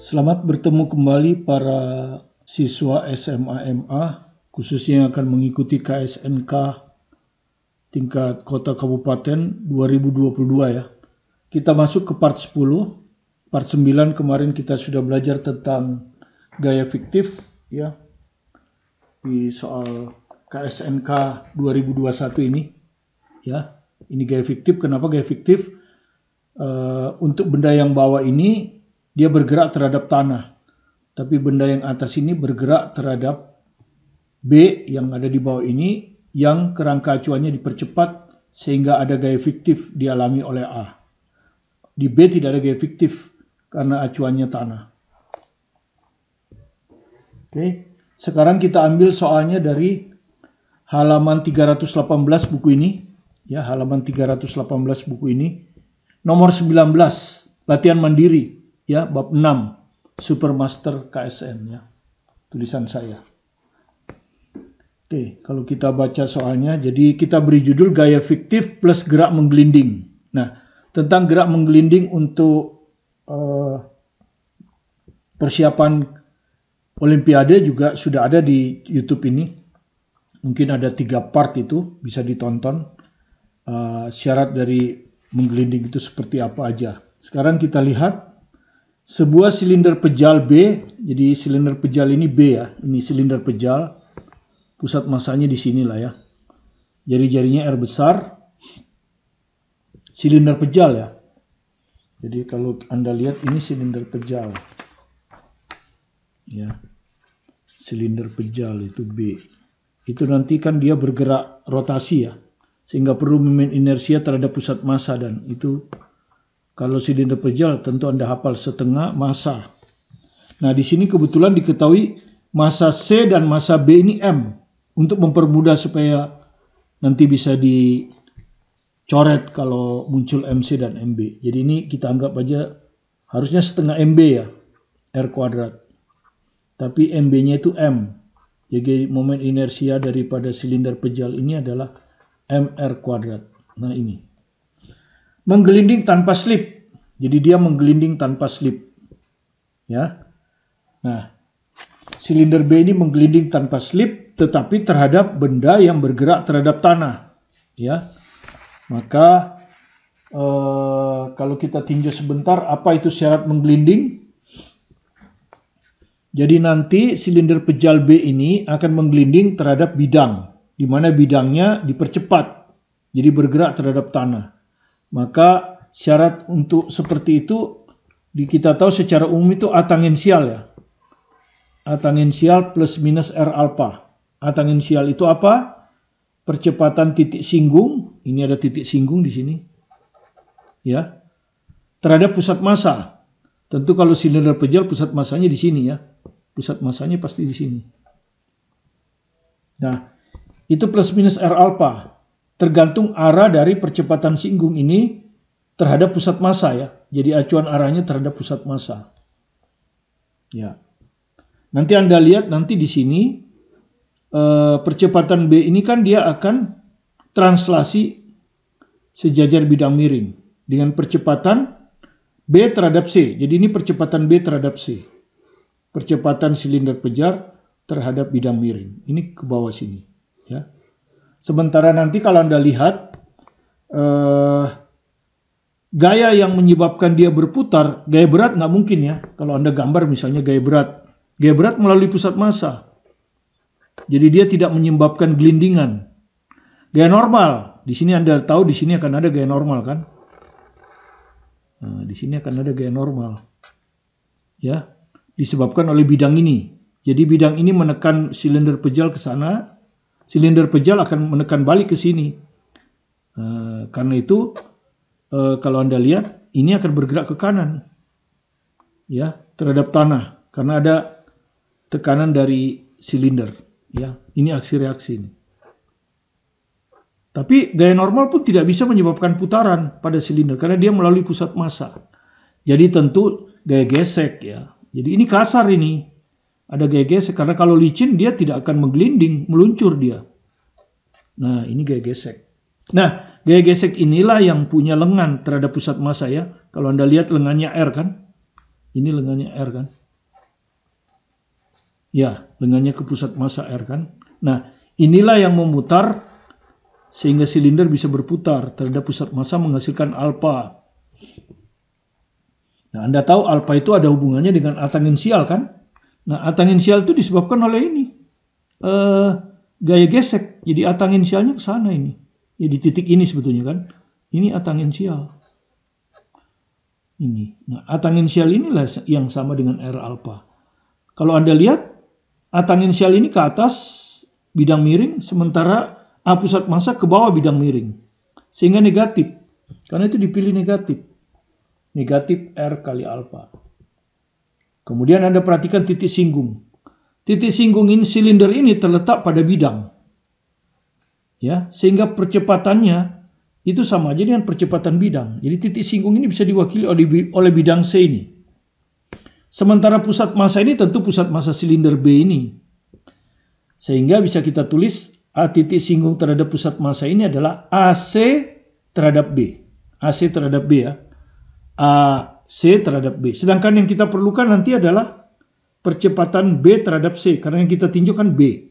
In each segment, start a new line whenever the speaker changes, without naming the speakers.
Selamat bertemu kembali para siswa SMA MA, khususnya yang akan mengikuti KSNK tingkat kota kabupaten 2022 ya. Kita masuk ke part 10. Part 9 kemarin kita sudah belajar tentang gaya fiktif ya. Di soal KSNK 2021 ini ya. Ini gaya fiktif. Kenapa gaya fiktif? Untuk benda yang bawah ini dia bergerak terhadap tanah, tapi benda yang atas ini bergerak terhadap B yang ada di bawah ini, yang kerangka acuannya dipercepat sehingga ada gaya fiktif dialami oleh A. Di B tidak ada gaya fiktif karena acuannya tanah. Oke, sekarang kita ambil soalnya dari halaman 318 buku ini, ya, halaman 318 buku ini. Nomor 19, latihan mandiri, ya, bab 6, Supermaster KSN, ya, tulisan saya. Oke, kalau kita baca soalnya, jadi kita beri judul gaya fiktif plus gerak menggelinding. Nah, tentang gerak menggelinding untuk persiapan Olimpiade juga sudah ada di YouTube ini. Mungkin ada 3 part itu, bisa ditonton. Syarat dari menggelinding itu seperti apa aja. Sekarang kita lihat sebuah silinder pejal B. Jadi silinder pejal ini B ya. Ini silinder pejal. Pusat masanya di sini lah ya. Jari-jarinya R besar. Silinder pejal ya. Jadi kalau Anda lihat ini silinder pejal. Ya. Silinder pejal itu B. Itu nanti kan dia bergerak rotasi ya. Sehingga perlu momen inersia terhadap pusat massa, dan itu kalau silinder pejal tentu Anda hafal setengah massa. Nah, di sini kebetulan diketahui massa C dan massa B ini M, untuk mempermudah supaya nanti bisa dicoret kalau muncul MC dan MB. Jadi ini kita anggap aja harusnya setengah MB ya, R kuadrat. Tapi MB-nya itu M. Jadi momen inersia daripada silinder pejal ini adalah MR kuadrat. Nah ini. Menggelinding tanpa slip. Jadi dia menggelinding tanpa slip. Ya. Nah, silinder B ini menggelinding tanpa slip tetapi terhadap benda yang bergerak terhadap tanah. Ya. Maka kalau kita tinjau sebentar apa itu syarat menggelinding? Jadi nanti silinder pejal B ini akan menggelinding terhadap bidang, di mana bidangnya dipercepat, jadi bergerak terhadap tanah. Maka syarat untuk seperti itu kita tahu secara umum itu A tangensial ya. A tangensial plus minus R alpha. A tangensial itu apa? Percepatan titik singgung, ini ada titik singgung di sini. Ya. Terhadap pusat massa. Tentu kalau silinder pejal pusat massanya di sini ya. Pusat massanya pasti di sini. Nah, itu plus minus R alpha. Tergantung arah dari percepatan singgung ini terhadap pusat massa ya. Jadi acuan arahnya terhadap pusat massa. Ya. Nanti Anda lihat nanti di sini percepatan B ini kan dia akan translasi sejajar bidang miring dengan percepatan B terhadap C. Jadi ini percepatan B terhadap C. Percepatan silinder pejal terhadap bidang miring. Ini ke bawah sini ya. Sementara nanti kalau Anda lihat gaya yang menyebabkan dia berputar, gaya berat nggak mungkin ya. Kalau Anda gambar misalnya gaya berat melalui pusat massa. Jadi dia tidak menyebabkan gelindingan. Gaya normal, di sini Anda tahu di sini akan ada gaya normal kan? Nah, di sini akan ada gaya normal. Ya, disebabkan oleh bidang ini. Jadi bidang ini menekan silinder pejal ke sana. Silinder pejal akan menekan balik ke sini. Karena itu kalau Anda lihat ini akan bergerak ke kanan, ya, terhadap tanah karena ada tekanan dari silinder. Ya, ini aksi reaksi ini. Tapi gaya normal pun tidak bisa menyebabkan putaran pada silinder karena dia melalui pusat massa. Jadi tentu gaya gesek ya. Jadi ini kasar ini. Ada gaya gesek karena kalau licin dia tidak akan menggelinding, meluncur dia. Nah, ini gaya gesek. Nah, gaya gesek inilah yang punya lengan terhadap pusat massa ya. Kalau Anda lihat lengannya R kan. Ini lengannya R kan? Ya, lengannya ke pusat massa R kan? Nah, inilah yang memutar sehingga silinder bisa berputar terhadap pusat massa menghasilkan alfa. Nah, Anda tahu alfa itu ada hubungannya dengan A tangensial kan? Nah, A tangensial itu disebabkan oleh ini. Gaya gesek. Jadi A tangensialnya ke sana ini. Ya di titik ini sebetulnya kan. Ini A tangensial. Ini. Nah, A tangensial inilah yang sama dengan R alfa. Kalau Anda lihat, A tangensial ini ke atas bidang miring, sementara A pusat massa ke bawah bidang miring. Sehingga negatif. Karena itu dipilih negatif. Negatif R kali alfa. Kemudian Anda perhatikan titik singgung. Titik singgung ini, silinder ini terletak pada bidang. Ya, sehingga percepatannya itu sama aja dengan percepatan bidang. Jadi titik singgung ini bisa diwakili oleh bidang C ini. Sementara pusat massa ini tentu pusat massa silinder B ini. Sehingga bisa kita tulis A titik singgung terhadap pusat massa ini adalah AC terhadap B. AC terhadap B ya. AC terhadap B. Sedangkan yang kita perlukan nanti adalah percepatan B terhadap C. Karena yang kita tinjau kan B.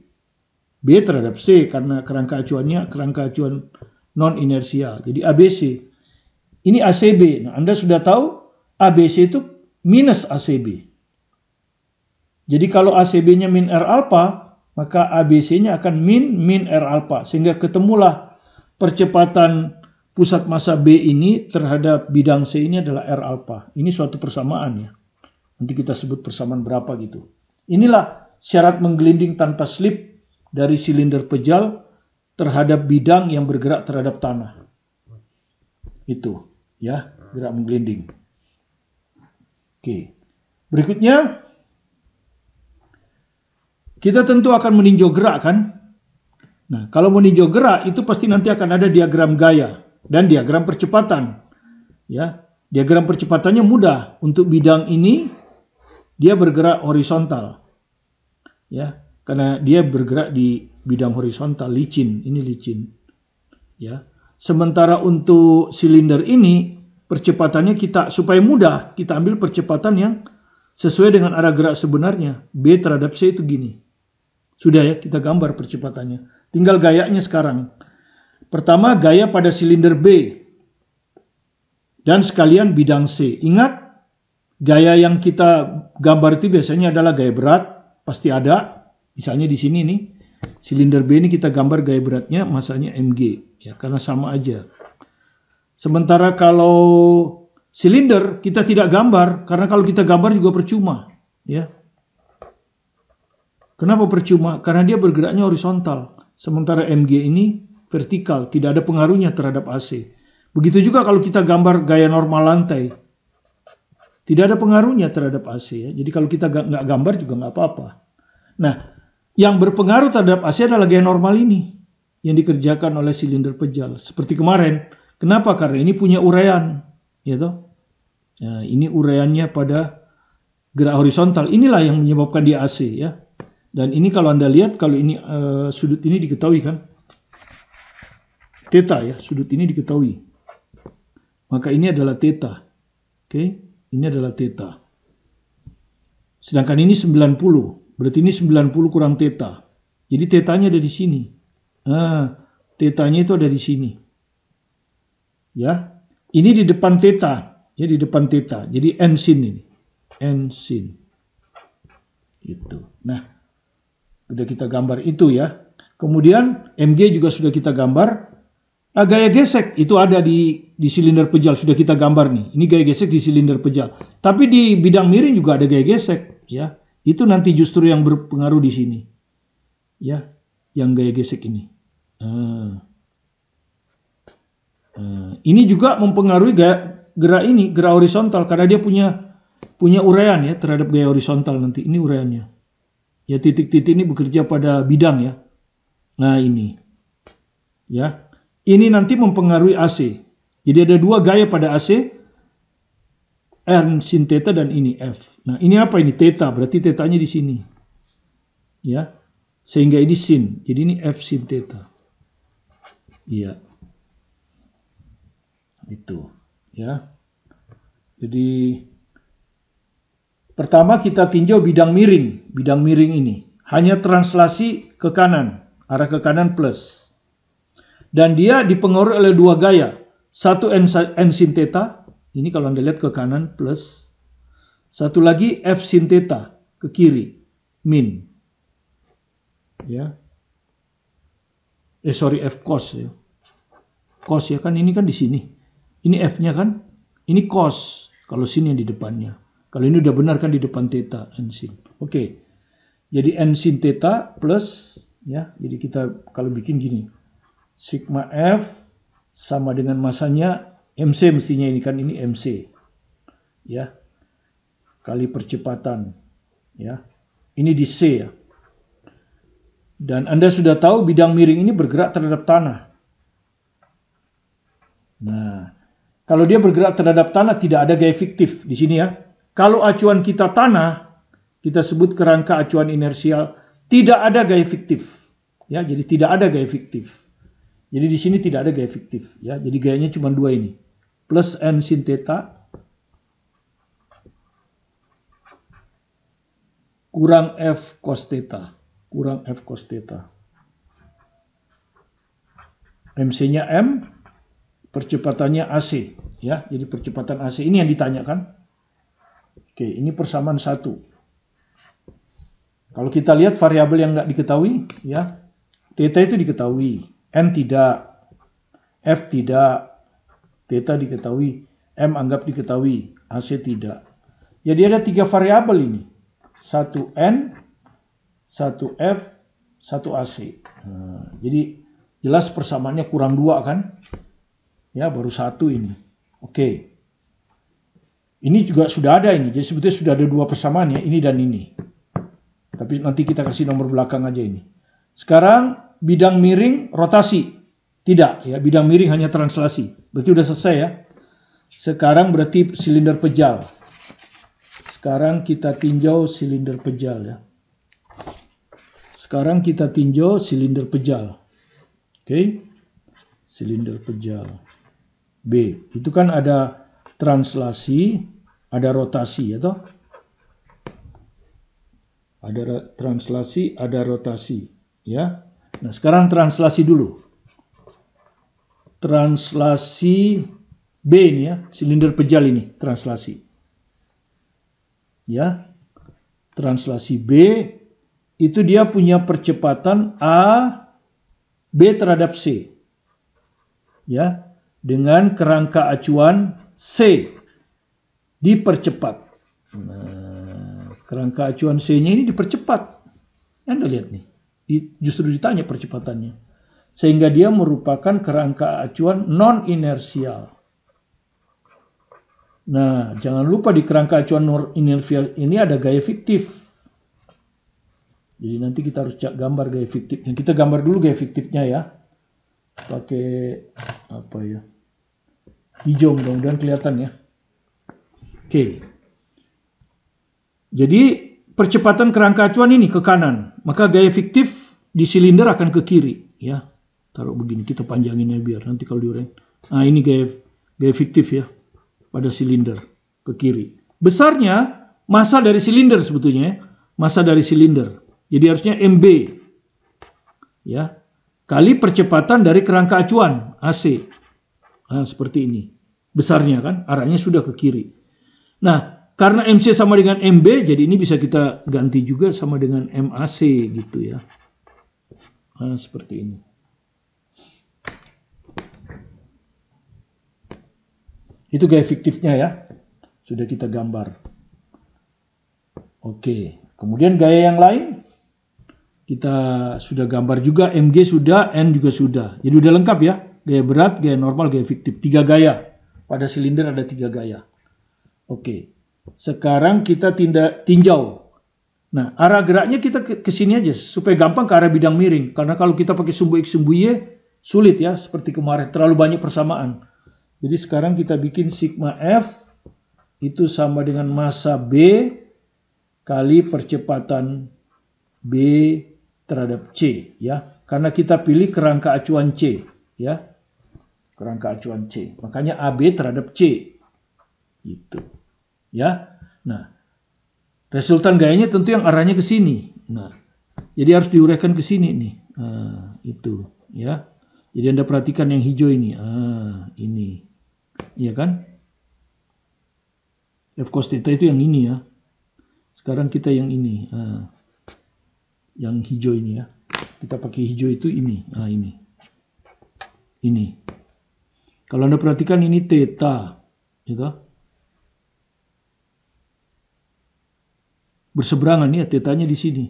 B terhadap C karena kerangka acuannya kerangka acuan non inersial. Jadi ABC. Ini ACB. Nah, Anda sudah tahu ABC itu minus ACB. Jadi kalau ACB-nya min R alfa, maka ABC-nya akan min R alfa. Sehingga ketemulah percepatan pusat massa B ini terhadap bidang C ini adalah R alfa. Ini suatu persamaan ya. Nanti kita sebut persamaan berapa gitu. Inilah syarat menggelinding tanpa slip dari silinder pejal terhadap bidang yang bergerak terhadap tanah. Itu ya, gerak menggelinding. Oke. Berikutnya kita tentu akan meninjau gerak kan? Nah, kalau meninjau gerak itu pasti nanti akan ada diagram gaya dan diagram percepatan. Ya, diagram percepatannya mudah. Untuk bidang ini dia bergerak horizontal. Ya, karena dia bergerak di bidang horizontal, licin, ini licin. Ya. Sementara untuk silinder ini percepatannya kita supaya mudah kita ambil percepatan yang sesuai dengan arah gerak sebenarnya. B terhadap C itu gini. Sudah ya, kita gambar percepatannya. Tinggal gayanya sekarang. Pertama, gaya pada silinder B. Dan sekalian bidang C. Ingat, gaya yang kita gambar itu biasanya adalah gaya berat. Pasti ada. Misalnya di sini nih. Silinder B ini kita gambar gaya beratnya, masanya mg. Ya, karena sama aja. Sementara kalau silinder kita tidak gambar. Karena kalau kita gambar juga percuma. Ya. Kenapa percuma? Karena dia bergeraknya horizontal. Sementara mg ini vertikal, tidak ada pengaruhnya terhadap AC. Begitu juga kalau kita gambar gaya normal lantai. Tidak ada pengaruhnya terhadap AC. Ya. Jadi kalau kita nggak gambar juga nggak apa-apa. Nah, yang berpengaruh terhadap AC adalah gaya normal ini. Yang dikerjakan oleh silinder pejal. Seperti kemarin. Kenapa? Karena ini punya uraian. Ya toh? Nah, ini uraiannya pada gerak horizontal. Inilah yang menyebabkan dia AC ya. Dan ini kalau Anda lihat, kalau ini sudut ini diketahui kan. Theta ya, sudut ini diketahui. Maka ini adalah theta. Oke, ini adalah theta. Sedangkan ini 90. Berarti ini 90 kurang theta. Jadi tetanya ada di sini. Nah, tetanya itu ada di sini. Ya. Ini di depan theta. Ya, di depan theta. Jadi n sin ini. N sin. Gitu. Nah, sudah kita gambar itu ya. Kemudian mg juga sudah kita gambar. Nah, gaya gesek itu ada di silinder pejal. Sudah kita gambar nih. Ini gaya gesek di silinder pejal. Tapi di bidang miring juga ada gaya gesek. Ya. Itu nanti justru yang berpengaruh di sini. Ya. Yang gaya gesek ini. Ini juga mempengaruhi gerak ini. Gerak horizontal. Karena dia punya uraian ya terhadap gaya horizontal nanti. Ini uraiannya. Ya, titik-titik ini bekerja pada bidang ya. Nah, ini. Ya. Ini nanti mempengaruhi AC. Jadi ada dua gaya pada AC. R sin theta dan ini F. Nah, ini apa ini? Theta. Berarti tetanya di sini. Ya. Sehingga ini sin. Jadi ini F sin theta. Iya. Itu. Ya. Jadi Pertama kita tinjau bidang miring. Bidang miring ini hanya translasi ke kanan, arah ke kanan plus. Dan dia dipengaruhi oleh dua gaya. Satu n sin theta, ini kalau Anda lihat ke kanan plus. Satu lagi f sin theta ke kiri, min. Ya. F cos ya. Cos ya kan, ini kan di sini. Ini f-nya kan, ini cos. Kalau sin yang di depannya. Kalau ini udah benar kan di depan theta, n sin. Oke. Jadi n sin theta plus ya. Jadi kita kalau bikin gini. Sigma f sama dengan masanya mc mestinya ini kan, ini mc. Ya. Kali percepatan. Ya. Ini di C ya. Dan Anda sudah tahu bidang miring ini bergerak terhadap tanah. Nah, kalau dia bergerak terhadap tanah tidak ada gaya fiktif di sini ya. Kalau acuan kita tanah, kita sebut kerangka acuan inersial, tidak ada gaya fiktif. Ya, jadi tidak ada gaya fiktif. Jadi di sini tidak ada gaya fiktif ya. Jadi gayanya cuma dua ini. Plus n sin theta kurang f cos theta. Kurang f cos theta. MC-nya m, percepatannya AC ya. Jadi percepatan AC ini yang ditanyakan. Oke, ini persamaan 1. Kalau kita lihat variabel yang nggak diketahui ya, theta itu diketahui, n tidak, f tidak, theta diketahui, m anggap diketahui, AC tidak. Jadi ada 3 variabel ini. 1 n, 1 f, 1 AC. Nah, jadi jelas persamaannya kurang 2 kan? Ya, baru 1 ini. Oke. Ini juga sudah ada ini. Jadi sebetulnya sudah ada 2 persamaan ya, ini dan ini. Tapi nanti kita kasih nomor belakang aja ini. Sekarang bidang miring rotasi. Tidak ya, bidang miring hanya translasi. Berarti udah selesai ya. Sekarang berarti silinder pejal. Sekarang kita tinjau silinder pejal ya. Sekarang kita tinjau silinder pejal. Oke. Silinder pejal. B. Itu kan ada translasi, ada rotasi ya toh? Ada translasi, ada rotasi ya. Nah, sekarang translasi dulu. Translasi B ini ya, silinder pejal ini translasi. Ya. Translasi B itu dia punya percepatan A B terhadap C. Ya, dengan kerangka acuan C dipercepat. Nah, kerangka acuan C-nya ini dipercepat. Anda lihat nih, justru ditanya percepatannya. Sehingga dia merupakan kerangka acuan non-inersial. Nah, jangan lupa di kerangka acuan non-inersial ini ada gaya fiktif. Jadi nanti kita harus gambar gaya fiktifnya. Kita gambar dulu gaya fiktifnya ya. Pakai apa ya? Hijau, mudah-mudahan kelihatan ya. Oke. Jadi percepatan kerangka acuan ini ke kanan, maka gaya fiktif di silinder akan ke kiri ya. Taruh begini, kita panjangin ya biar nanti kalau diuraikan. Nah, ini gaya fiktif ya pada silinder ke kiri. Besarnya massa dari silinder sebetulnya ya. Massa dari silinder. Jadi harusnya MB ya kali percepatan dari kerangka acuan AC. Nah, seperti ini. Besarnya kan, arahnya sudah ke kiri. Nah, karena MC sama dengan MB, jadi ini bisa kita ganti juga sama dengan MAC gitu ya. Nah, seperti ini. Itu gaya fiktifnya ya. Sudah kita gambar. Oke, kemudian gaya yang lain. Kita sudah gambar juga, MG sudah, N juga sudah. Jadi udah lengkap ya. Gaya berat, gaya normal, gaya fiktif. 3 gaya. Pada silinder ada 3 gaya. Oke. Sekarang kita tinjau. Nah, arah geraknya kita ke sini aja. Supaya gampang ke arah bidang miring. Karena kalau kita pakai sumbu X, sumbu Y, sulit ya. Seperti kemarin. Terlalu banyak persamaan. Jadi sekarang kita bikin sigma F. Itu sama dengan massa B. Kali percepatan B terhadap C ya, karena kita pilih kerangka acuan C ya, kerangka acuan C, makanya AB terhadap C gitu ya. Nah, Resultan gayanya tentu yang arahnya ke sini. Nah, jadi harus diuraikan ke sini nih. Itu ya. Jadi Anda perhatikan yang hijau ini. Ini. Iya kan? F cos theta itu yang ini ya. Sekarang kita yang ini. Yang hijau ini ya. Kita pakai hijau itu ini. Ini. Ini. Kalau Anda perhatikan ini theta. Gitu. Berseberangan ya, tetanya di sini.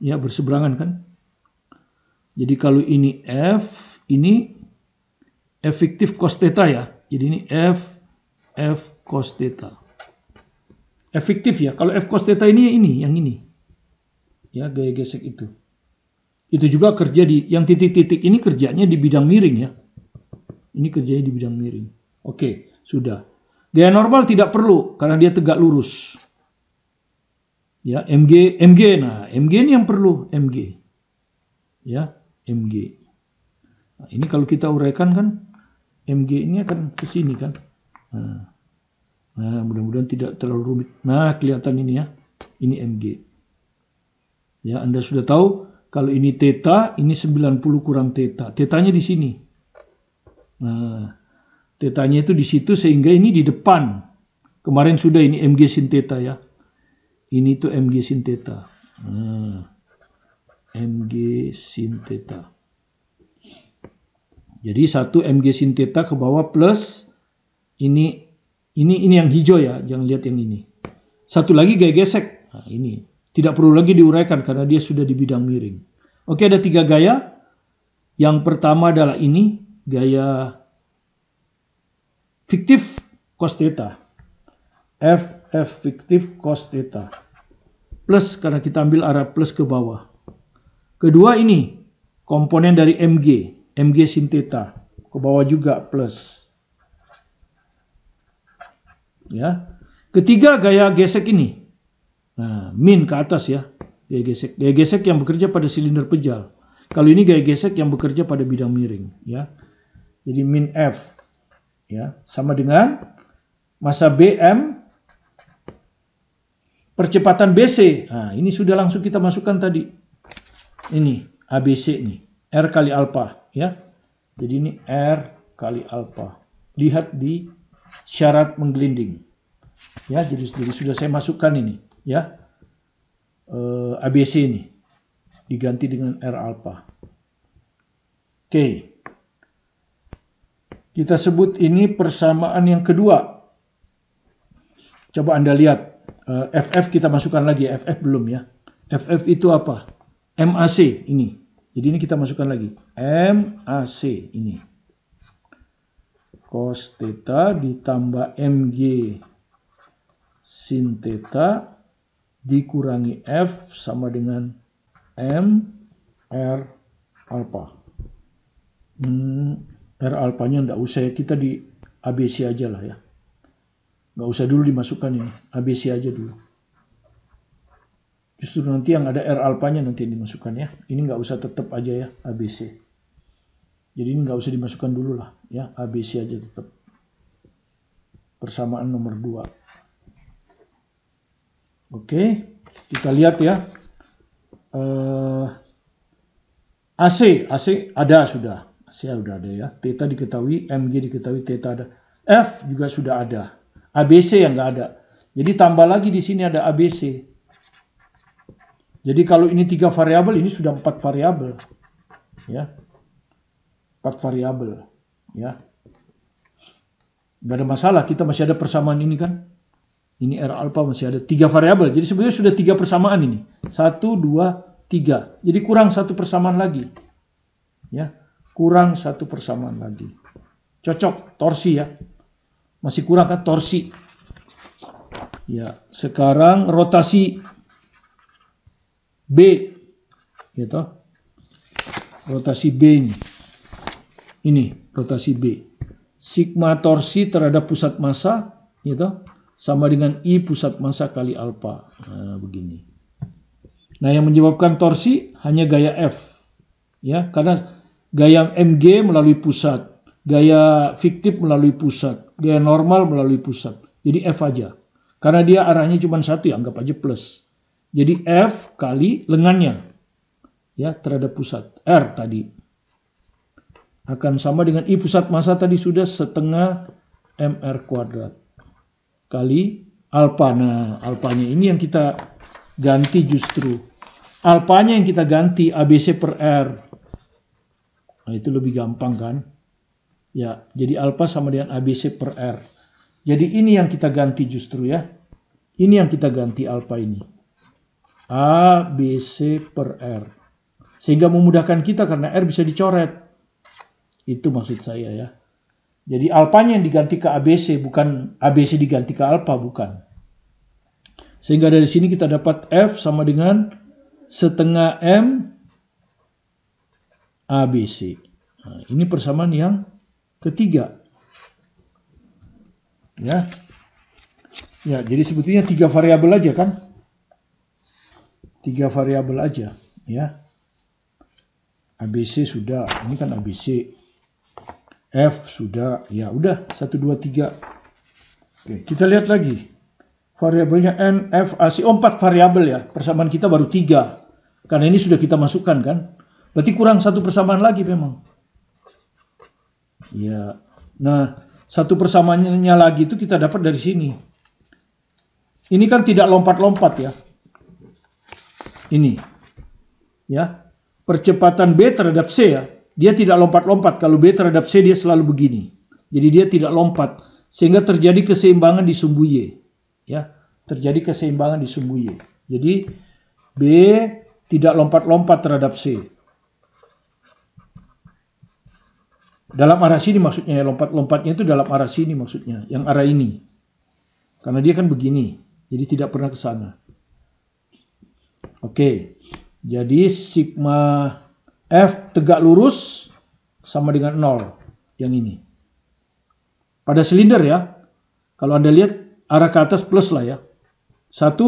Ya, berseberangan kan? Jadi kalau ini F, ini efektif cos theta ya. Jadi ini F cos theta. Efektif ya. Kalau F cos theta ini yang ini. Ya, gaya gesek itu. Itu juga kerja di, yang titik-titik ini kerjanya di bidang miring ya. Ini kerjanya di bidang miring. Oke, sudah. Gaya normal tidak perlu karena dia tegak lurus. Ya, MG, nah MG ini yang perlu, MG. Ya, MG. Nah, ini kalau kita uraikan kan, MG ini akan ke sini kan. Nah, mudah-mudahan tidak terlalu rumit. Nah, kelihatan ini ya, ini MG. Ya, Anda sudah tahu kalau ini theta, ini 90 kurang theta. Tetanya di sini. Nah, tetanya itu di situ sehingga ini di depan. Kemarin sudah ini MG sin theta ya. Ini tuh MG sin theta. MG sin theta. Jadi satu MG sin theta ke bawah plus ini yang hijau ya, jangan lihat yang ini. Satu lagi gaya gesek. Nah, ini tidak perlu lagi diuraikan karena dia sudah di bidang miring. Oke, ada 3 gaya. Yang pertama adalah ini gaya fiktif cos theta. F fiktif cos theta. Plus karena kita ambil arah plus ke bawah. Kedua ini komponen dari MG sin theta. Ke bawah juga plus. Ya. Ketiga gaya gesek ini. Nah, min ke atas ya. Gaya gesek. Gaya gesek yang bekerja pada silinder pejal. Kalau ini gaya gesek yang bekerja pada bidang miring ya. Jadi min F ya, sama dengan massa BM percepatan BC. Nah, ini sudah langsung kita masukkan tadi. Ini ABC nih. R kali alpha ya. Jadi ini R kali alpha. Lihat di syarat menggelinding. Ya, jadi sudah saya masukkan ini ya. ABC ini diganti dengan R alpha. Oke. Kita sebut ini persamaan yang kedua. Coba Anda lihat. FF kita masukkan lagi, FF belum ya. FF itu apa? MAC ini. Jadi ini kita masukkan lagi. MAC ini. Cos theta ditambah MG sin theta dikurangi F sama dengan M R alpha. R alpanya enggak usah ya, kita di ABC aja lah ya. Nggak usah dulu dimasukkan ini, ABC aja dulu. Justru nanti yang ada R alpanya nanti dimasukkan ya. Ini nggak usah, tetap aja ya ABC. Jadi ini nggak usah dimasukkan dulu lah ya, ABC aja tetap. Persamaan nomor 2. Oke, kita lihat ya. AC ada sudah. AC sudah ada ya. Theta diketahui, MG diketahui, theta ada. F juga sudah ada. ABC yang nggak ada. Jadi tambah lagi di sini ada ABC. Jadi kalau ini 3 variabel, ini sudah 4 variabel. Ya. 4 variabel. Ya. Nggak ada masalah, kita masih ada persamaan ini kan. Ini R alpha masih ada 3 variabel. Jadi sebenarnya sudah 3 persamaan ini. 1, 2, 3. Jadi kurang 1 persamaan lagi. Ya. Kurang 1 persamaan lagi. Cocok, torsi ya. Masih kurang kan torsi. Ya, sekarang rotasi B. Gitu. Rotasi B ini. Ini rotasi B. Sigma torsi terhadap pusat massa gitu, sama dengan I pusat massa kali alpha. Nah, begini. Nah, yang menyebabkan torsi hanya gaya F. Ya, karena gaya MG melalui pusat. Gaya fiktif melalui pusat, gaya normal melalui pusat. Jadi F aja. Karena dia arahnya cuma satu, ya anggap aja plus. Jadi F kali lengannya, ya, terhadap pusat. R tadi akan sama dengan I pusat massa tadi sudah setengah mr kuadrat kali alfa. Nah, alfanya ini yang kita ganti justru. Alfanya yang kita ganti ABC per R. Nah, itu lebih gampang kan? Ya, jadi alfa sama dengan ABC per R. Jadi ini yang kita ganti justru ya. Ini yang kita ganti alfa ini. ABC per R. Sehingga memudahkan kita karena R bisa dicoret. Itu maksud saya ya. Jadi alfanya yang diganti ke ABC, bukan ABC diganti ke alfa, bukan. Sehingga dari sini kita dapat F sama dengan setengah M ABC. Nah, ini persamaan yang ketiga. Ya. Ya, jadi sebetulnya 3 variabel aja kan? 3 variabel aja, ya. ABC sudah, ini kan ABC. F sudah, ya udah 1 2 3. Oke, kita lihat lagi. Variabelnya N, F, AC. 4 variabel ya. Persamaan kita baru 3. Karena ini sudah kita masukkan kan? Berarti kurang 1 persamaan lagi memang. Ya. Nah, 1 persamaannya lagi itu kita dapat dari sini. Ini kan tidak lompat-lompat ya. Ini. Ya. Percepatan B terhadap C ya. Dia tidak lompat-lompat. Kalau B terhadap C dia selalu begini. Jadi dia tidak lompat. Sehingga terjadi keseimbangan di sumbu Y. Ya. Terjadi keseimbangan di sumbu Y. Jadi B tidak lompat-lompat terhadap C. Dalam arah sini maksudnya ya. Lompat-lompatnya itu dalam arah sini maksudnya. Yang arah ini. Karena dia kan begini. Jadi tidak pernah ke sana. Oke. Jadi sigma F tegak lurus sama dengan 0. Yang ini. Pada silinder ya. Kalau Anda lihat arah ke atas plus lah ya. 1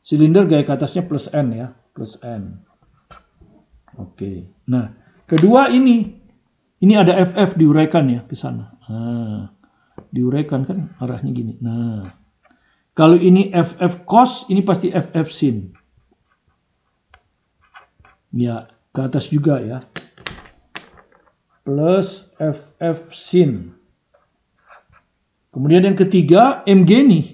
silinder gaya ke atasnya plus N ya. Plus N. Oke. Nah. Kedua ini. Ini ada FF diuraikan ya ke sana. Nah. Diuraikan kan arahnya gini. Nah. Kalau ini FF cos, ini pasti FF sin. Ya, ke atas juga ya. Plus FF sin. Kemudian yang ketiga, MG nih.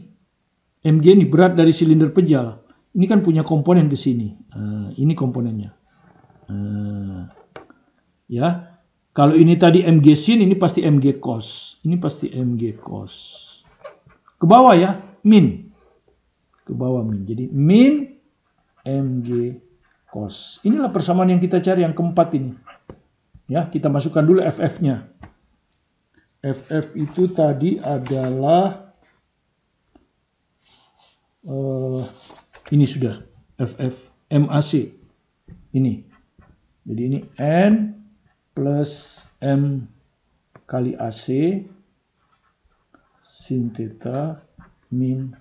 MG nih, berat dari silinder pejal. Ini kan punya komponen ke sini. Nah, ini komponennya. Nah, ya. Kalau ini tadi MG sin, ini pasti MG cos. Ini pasti MG cos. Ke bawah ya. Min. Ke bawah min. Jadi min MG cos. Inilah persamaan yang kita cari yang keempat ini. Ya, kita masukkan dulu FF-nya. FF itu tadi adalah ini sudah FF MAC. Ini. Jadi ini N plus M kali AC sin theta min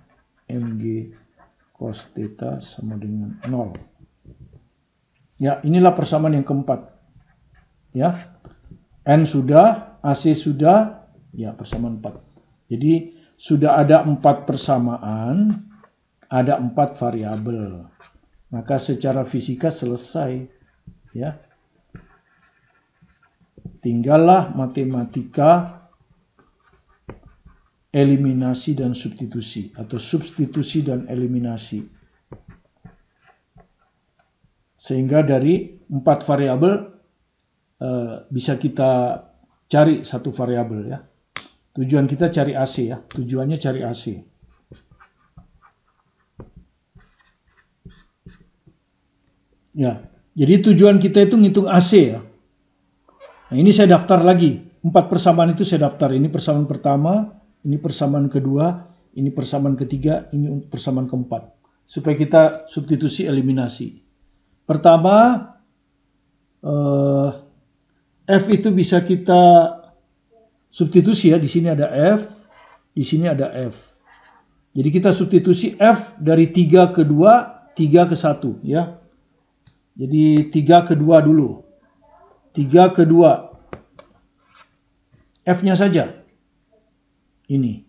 MG cos theta sama dengan 0. Ya, inilah persamaan yang keempat. Ya. N sudah, AC sudah, ya persamaan 4. Jadi sudah ada 4 persamaan, ada 4 variabel. Maka secara fisika selesai. Ya. Tinggallah matematika eliminasi dan substitusi atau substitusi dan eliminasi. Sehingga dari 4 variabel bisa kita cari 1 variabel ya. Tujuan kita cari AC ya. Tujuannya cari AC. Ya, jadi tujuan kita itu ngitung AC ya. Nah, ini saya daftar lagi. 4 persamaan itu saya daftar. Ini persamaan pertama, ini persamaan kedua, ini persamaan ketiga, ini persamaan keempat. Supaya kita substitusi eliminasi. Pertama, F itu bisa kita substitusi ya. Di sini ada F, di sini ada F. Jadi kita substitusi F dari 3 ke 2, 3 ke 1 ya. Jadi 3 ke 2 dulu. 3 ke 2. F-nya saja. Ini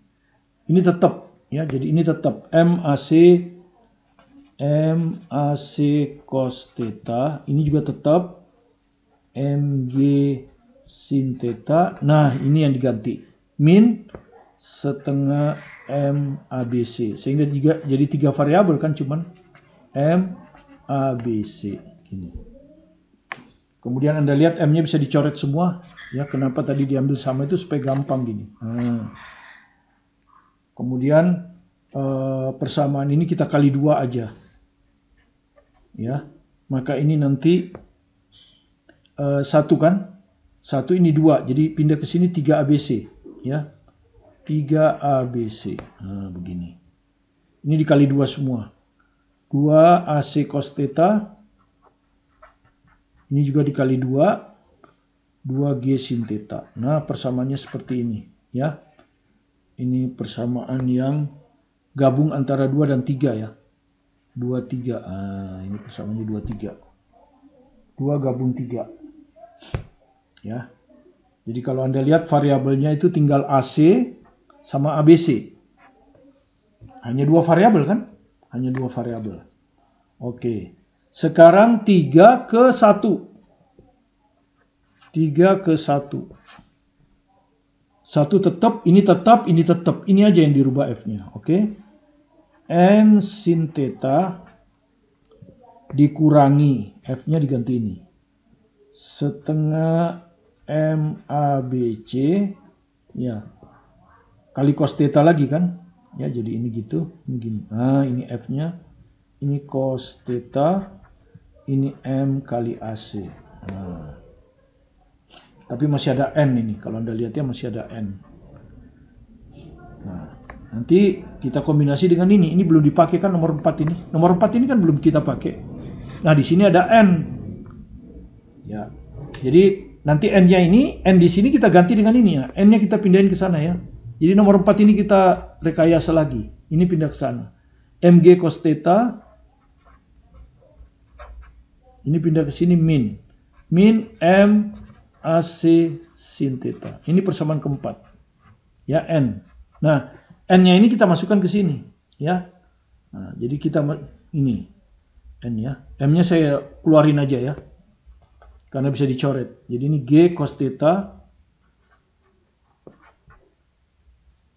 tetap Ya, jadi ini tetap MAC cos theta, ini juga tetap MG sin theta. Nah, ini yang diganti. Min setengah MABC. Sehingga juga jadi 3 variabel kan, cuman MABC. Gini. Kemudian Anda lihat M-nya bisa dicoret semua. Ya, kenapa tadi diambil sama itu supaya gampang gini. Kemudian persamaan ini kita kali 2 aja. Ya, maka ini nanti 1 kan? 1 ini 2. Jadi pindah ke sini 3 ABC. Ya, 3 ABC. Nah, begini. Ini dikali 2 semua. 2 AC cos theta. Ini juga dikali 2. 2G sin theta. Nah, persamaannya seperti ini. Ya. Ini persamaan yang gabung antara 2 dan 3 ya. 2, 3. Ini persamaannya 2, 3. 2 gabung 3. Ya. Jadi kalau Anda lihat variabelnya itu tinggal AC sama ABC. Hanya 2 variabel kan? Hanya 2 variabel. Oke. Sekarang 3 ke 1. 3 ke 1. 1 tetap, ini tetap, ini tetap. Ini aja yang dirubah F-nya. Oke. N sin theta dikurangi. F-nya diganti ini. Setengah MABC. Ya. Kali cos theta lagi kan. Ya, jadi ini gitu. Ini gini. Nah, ini F-nya. Ini cos theta. Ini M kali AC. Nah. Tapi masih ada N ini. Kalau Anda lihat ya masih ada N. Nah, nanti kita kombinasi dengan ini. Ini belum dipakai kan nomor 4 ini. Nomor 4 ini kan belum kita pakai. Nah, di sini ada N. Ya. Jadi nanti N-nya ini, N di sini kita ganti dengan ini ya. N-nya kita pindahin ke sana ya. Jadi nomor 4 ini kita rekayasa lagi. Ini pindah ke sana. MG cos theta. Ini pindah ke sini min. Min M AC sin theta. Ini persamaan keempat. Ya, N. Nah, N-nya ini kita masukkan ke sini. Ya. Nah, jadi kita ini. N ya. M-nya saya keluarin aja ya. Karena bisa dicoret. Jadi ini G cos theta.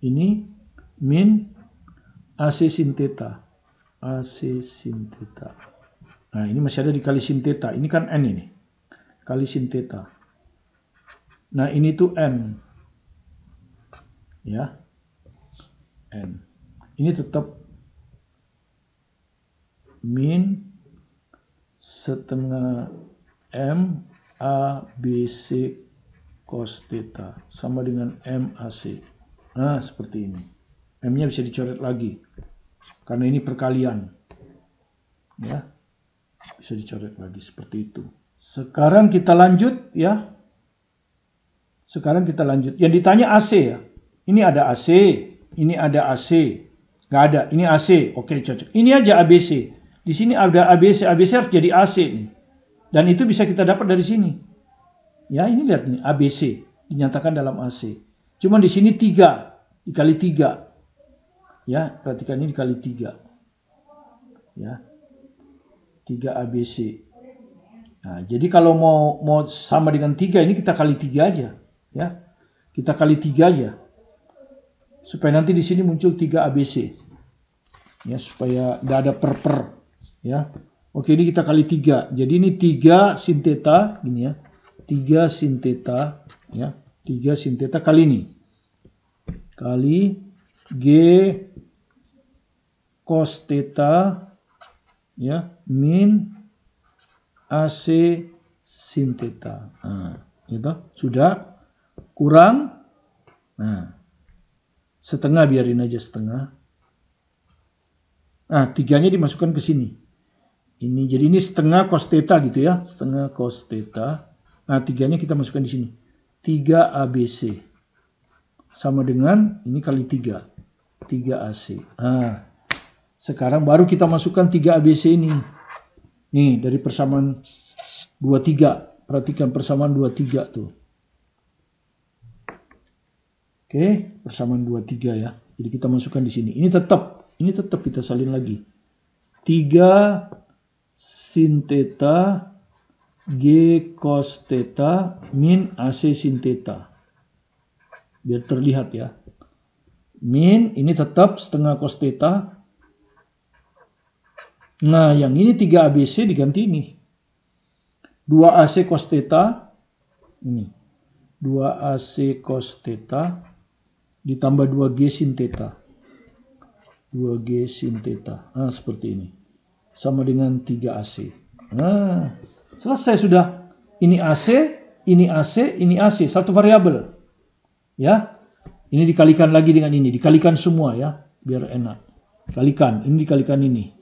Ini min AC sin theta. AC sin theta. Nah, ini masih ada dikali sin theta. Ini kan N ini. Kali sin theta. Nah, ini tuh N. Ya. N. Ini tetap min setengah M A B C cos theta sama dengan MAC. Nah, seperti ini. M-nya bisa dicoret lagi. Karena ini perkalian. Ya. Bisa dicoret lagi seperti itu. Sekarang kita lanjut ya. Sekarang kita lanjut. Yang ditanya AC ya. Ini ada AC. Ini ada AC. Nggak ada. Ini AC. Oke, cocok. Ini aja ABC. Di sini ada ABC. ABC harus jadi AC nih. Dan itu bisa kita dapat dari sini. Ya, ini lihat nih. ABC. Dinyatakan dalam AC. Cuma di sini 3. Dikali 3. Ya, perhatikan ini dikali 3. Ya. 3 ABC. Nah, jadi kalau mau sama dengan 3, ini kita kali 3 aja. Ya, kita kali 3 aja. Supaya nanti di sini muncul 3 ABC. Ya, supaya tidak ada per. Ya. Oke, ini kita kali 3. Jadi ini 3 sin theta. Gini ya. 3 sin theta. Ya. 3 sin theta kali ini. Kali G cos theta. Ya. Min AC sin theta. Nah, gitu. Sudah. Kurang. Nah. Setengah, biarin aja setengah. Nah, 3-nya dimasukkan ke sini. Ini, jadi ini setengah cos theta gitu ya. Setengah cos theta. Nah, 3-nya kita masukkan di sini. 3 ABC. Sama dengan, ini kali 3. 3 AC. Nah, sekarang baru kita masukkan 3 ABC ini. Nih, dari persamaan 23. Perhatikan persamaan 23 tuh. Oke, persamaan 23 ya. Jadi kita masukkan di sini. Ini tetap kita salin lagi. 3 sin theta G cos theta min AC sin theta. Biar terlihat ya. Min ini tetap setengah cos theta. Nah, yang ini 3 ABC diganti ini. 2 AC cos theta. Ini. 2 AC cos theta ditambah 2G sin theta. 2G sin theta. Nah, seperti ini. Sama dengan 3AC. Nah, selesai sudah. Ini AC, ini AC, ini AC. Satu variabel. Ya. Ini dikalikan lagi dengan ini. Dikalikan semua ya. Biar enak. Kalikan. Ini dikalikan ini.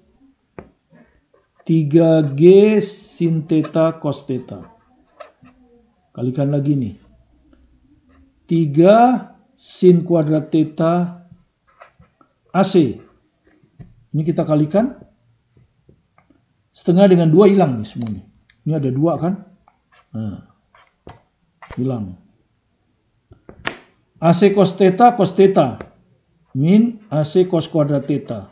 3G sin theta cos theta. Kalikan lagi nih. 3 sin kuadrat theta AC. Ini kita kalikan. Setengah dengan 2 hilang nih semuanya. Ini ada 2 kan? Nah, hilang. AC cos theta min AC cos kuadrat theta.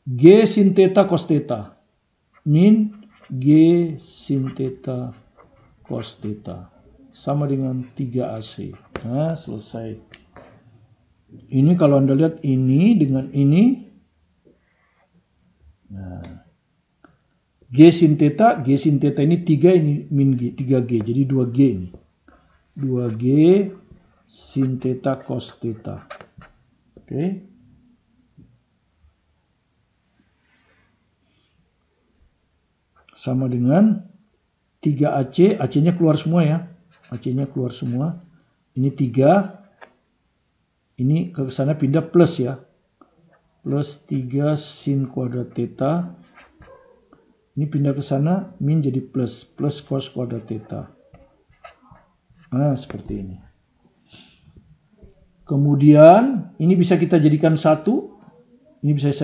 G sin theta cos theta min G sin theta cos theta. Sama dengan 3AC. Nah, selesai. Ini kalau Anda lihat ini dengan ini. Nah, G sin theta ini 3, ini min G, 3G. Jadi 2G ini. 2G sin theta cos theta. Oke. Sama dengan 3AC, AC-nya keluar semua ya. AC-nya keluar semua. Ini 3. Ini ke sana pindah plus ya. Plus 3 sin kuadrat theta. Ini pindah ke sana, min jadi plus. Plus cos kuadrat theta. Nah, seperti ini. Kemudian, ini bisa kita jadikan 1. Ini bisa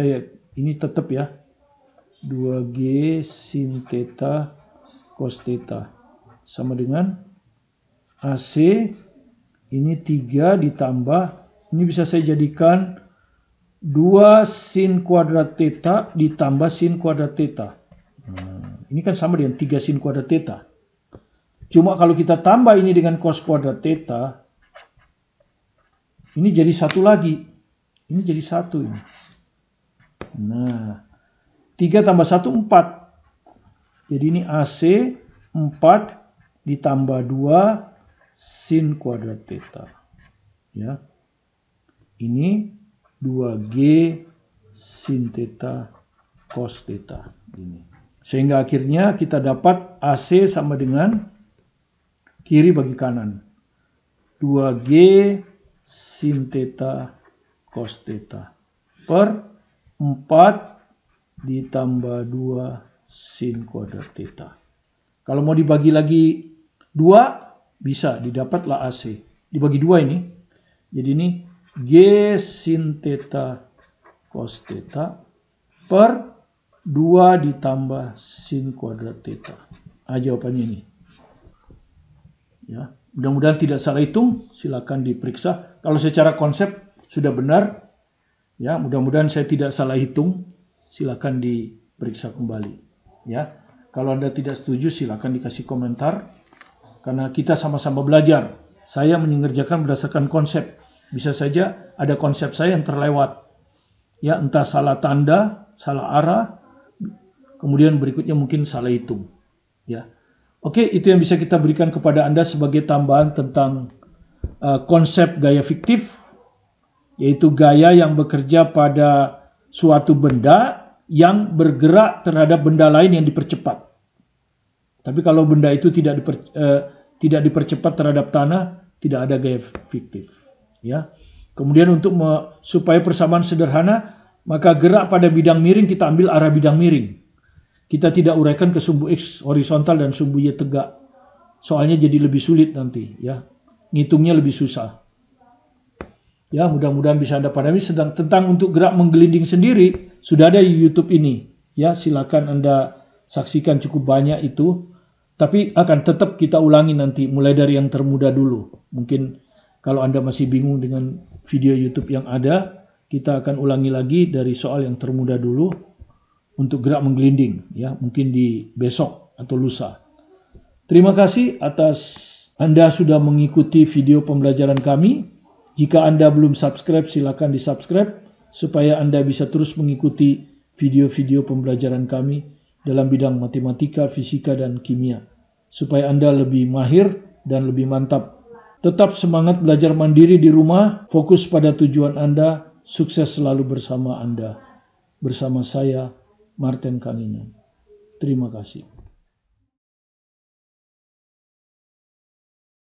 ini tetap ya. 2G sin theta cos theta. Sama dengan AC. Ini 3 ditambah. Ini bisa saya jadikan 2 sin kuadrat theta ditambah sin kuadrat theta. Ini kan sama dengan 3 sin kuadrat theta. Cuma kalau kita tambah ini dengan cos kuadrat theta, ini jadi 1 lagi. Ini jadi 1 ini. Nah, 3 tambah 1, 4. Jadi ini AC 4 ditambah 2 sin kuadrat theta. Ya. Ini 2G sin theta cos theta. Ini. Sehingga akhirnya kita dapat AC sama dengan kiri bagi kanan. 2G sin theta cos theta per 4 ditambah 2 sin kuadrat theta. Kalau mau dibagi lagi 2, bisa didapatlah AC. Dibagi 2 ini. Jadi ini G sin theta cos theta per 2 ditambah sin kuadrat theta. Jawabannya ini. Ya, mudah-mudahan tidak salah hitung. Silakan diperiksa. Kalau secara konsep sudah benar, ya, mudah-mudahan saya tidak salah hitung. Silakan diperiksa kembali. Ya, kalau Anda tidak setuju, silakan dikasih komentar. Karena kita sama-sama belajar. Saya mengerjakan berdasarkan konsep. Bisa saja ada konsep saya yang terlewat. Ya, entah salah tanda, salah arah, kemudian berikutnya mungkin salah hitung. Ya. Oke, itu yang bisa kita berikan kepada Anda sebagai tambahan tentang konsep gaya fiktif, yaitu gaya yang bekerja pada suatu benda yang bergerak terhadap benda lain yang dipercepat. Tapi kalau benda itu tidak dipercepat terhadap tanah, tidak ada gaya fiktif. Ya. Kemudian supaya persamaan sederhana, maka gerak pada bidang miring kita ambil arah bidang miring. Kita tidak uraikan ke sumbu X horizontal dan sumbu Y tegak. Soalnya jadi lebih sulit nanti, ya. Ngitungnya lebih susah. Ya, mudah-mudahan bisa Anda pahami. Tentang untuk gerak menggelinding sendiri sudah ada di YouTube ini. Ya, silakan Anda saksikan, cukup banyak itu. Tapi akan tetap kita ulangi nanti mulai dari yang termudah dulu. Mungkin Kalau Anda masih bingung dengan video YouTube yang ada, kita akan ulangi lagi dari soal yang termudah dulu untuk gerak menggelinding, ya, mungkin di besok atau lusa. Terima kasih atas Anda sudah mengikuti video pembelajaran kami. Jika Anda belum subscribe, silakan di-subscribe supaya Anda bisa terus mengikuti video-video pembelajaran kami dalam bidang matematika, fisika, dan kimia. Supaya Anda lebih mahir dan lebih mantap. Tetap semangat belajar mandiri di rumah, fokus pada tujuan Anda, sukses selalu bersama Anda. Bersama saya, Martin Kaninen. Terima kasih.